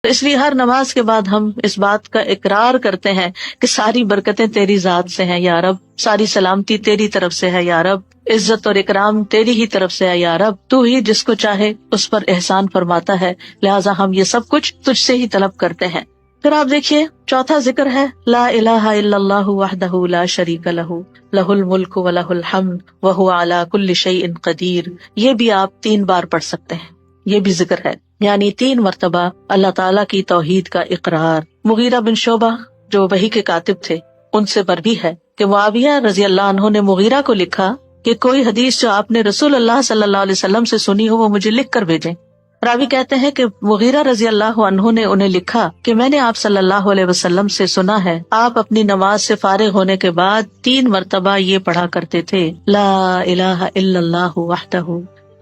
تو اس لیے ہر نماز کے بعد ہم اس بات کا اقرار کرتے ہیں کہ ساری برکتیں تیری ذات سے ہیں یا رب، ساری سلامتی تیری طرف سے ہے یا رب، عزت اور اکرام تیری ہی طرف سے ہے یا رب، تو ہی جس کو چاہے اس پر احسان فرماتا ہے، لہٰذا ہم یہ سب کچھ تجھ سے ہی طلب کرتے ہیں۔ پھر آپ دیکھیے چوتھا ذکر ہے لا الہ الا اللہ وحدہ لا شریک لہ لہ الملک ولہ الحمد وہو علی کل شیء قدیر۔ یہ بھی آپ 3 بار پڑھ سکتے ہیں، یہ بھی ذکر ہے، یعنی 3 مرتبہ اللہ تعالیٰ کی توحید کا اقرار۔ مغیرہ بن شعبہ جو وحی کے کاتب تھے، ان سے مروی ہے کہ معاویہ رضی اللہ عنہ نے مغیرہ کو لکھا کہ کوئی حدیث جو آپ نے رسول اللہ صلی اللہ علیہ وسلم سے سنی ہو وہ مجھے لکھ کر بھیجیں۔ راوی کہتے ہیں کہ مغیرہ رضی اللہ عنہ نے انہیں لکھا کہ میں نے آپ صلی اللہ علیہ وسلم سے سنا ہے آپ اپنی نماز سے فارغ ہونے کے بعد 3 مرتبہ یہ پڑھا کرتے تھے لا الہ الا اللہ وحدہ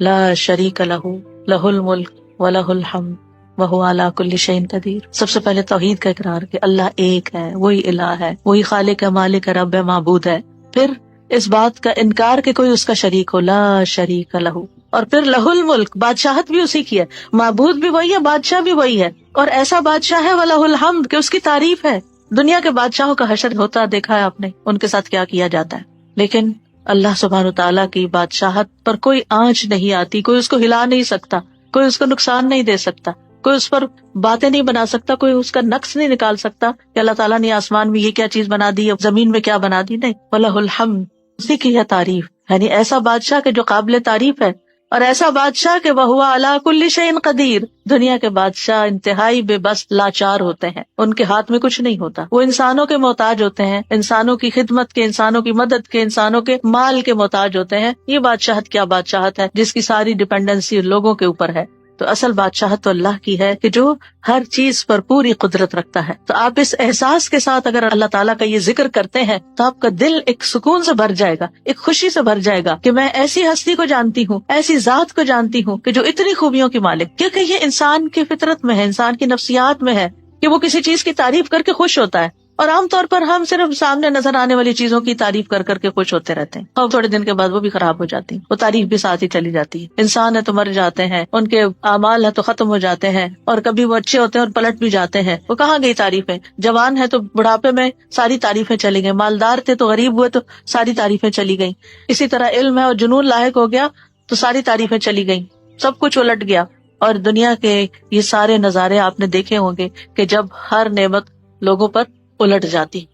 لا شریک لہ لہ الملک ولہ الحمد وہو علی کل شیء قدیر۔ سب سے پہلے توحید کا اقرار کہ اللہ ایک ہے، وہی الہ ہے، وہی خالق ہے، مالک ہے، رب ہے، معبود ہے۔ پھر اس بات کا انکار کہ کوئی اس کا شریک ہو، لا شریک لہ، اور پھر لہ الملک، بادشاہت بھی اسی کی ہے، معبود بھی وہی ہے، بادشاہ بھی وہی ہے، اور ایسا بادشاہ ہے وَلَهُ الحمد کہ اس کی تعریف ہے۔ دنیا کے بادشاہوں کا حشر ہوتا دیکھا ہے آپ نے، ان کے ساتھ کیا کیا جاتا ہے، لیکن اللہ سبحانہ وتعالیٰ کی بادشاہت پر کوئی آنچ نہیں آتی، کوئی اس کو ہلا نہیں سکتا، کوئی اس کو نقصان نہیں دے سکتا، کوئی اس پر باتیں نہیں بنا سکتا، کوئی اس کا نقص نہیں نکال سکتا کہ اللہ تعالیٰ نے آسمان میں یہ کیا چیز بنا دی، زمین میں کیا بنا دی، نہیں، وَلَهُ الحمد، اسی کی ہے تعریف، یعنی ایسا بادشاہ کہ جو قابل تعریف ہے، اور ایسا بادشاہ کہ وَهُوَ عَلَى كُلِّ شَيْءٍ قدیر۔ دنیا کے بادشاہ انتہائی بے بس لاچار ہوتے ہیں، ان کے ہاتھ میں کچھ نہیں ہوتا، وہ انسانوں کے محتاج ہوتے ہیں، انسانوں کی خدمت کے، انسانوں کی مدد کے، انسانوں کے مال کے محتاج ہوتے ہیں۔ یہ بادشاہت کیا بادشاہت ہے جس کی ساری ڈیپینڈنسی لوگوں کے اوپر ہے۔ تو اصل بادشاہت تو اللہ کی ہے کہ جو ہر چیز پر پوری قدرت رکھتا ہے۔ تو آپ اس احساس کے ساتھ اگر اللہ تعالیٰ کا یہ ذکر کرتے ہیں تو آپ کا دل ایک سکون سے بھر جائے گا، ایک خوشی سے بھر جائے گا کہ میں ایسی ہستی کو جانتی ہوں، ایسی ذات کو جانتی ہوں کہ جو اتنی خوبیوں کی مالک، کیونکہ یہ انسان کی فطرت میں ہے، انسان کی نفسیات میں ہے کہ وہ کسی چیز کی تعریف کر کے خوش ہوتا ہے، اور عام طور پر ہم صرف سامنے نظر آنے والی چیزوں کی تعریف کر کر کے خوش ہوتے رہتے ہیں، اور تھوڑے دن کے بعد وہ بھی خراب ہو جاتی ہیں، وہ تعریف بھی ساتھ ہی چلی جاتی ہے۔ انسان ہے تو مر جاتے ہیں، ان کے اعمال ہے تو ختم ہو جاتے ہیں، اور کبھی وہ اچھے ہوتے ہیں اور پلٹ بھی جاتے ہیں، وہ کہاں گئی تعریفیں؟ جوان ہے تو بڑھاپے میں ساری تعریفیں چلی گئیں، مالدار تھے تو غریب ہوئے تو ساری تعریفیں چلی گئیں، اسی طرح علم ہے اور جنون لاحق ہو گیا تو ساری تعریفیں چلی گئیں، سب کچھ الٹ گیا۔ اور دنیا کے یہ سارے نظارے آپ نے دیکھے ہوں گے کہ جب ہر نعمت لوگوں پر الٹ جاتی،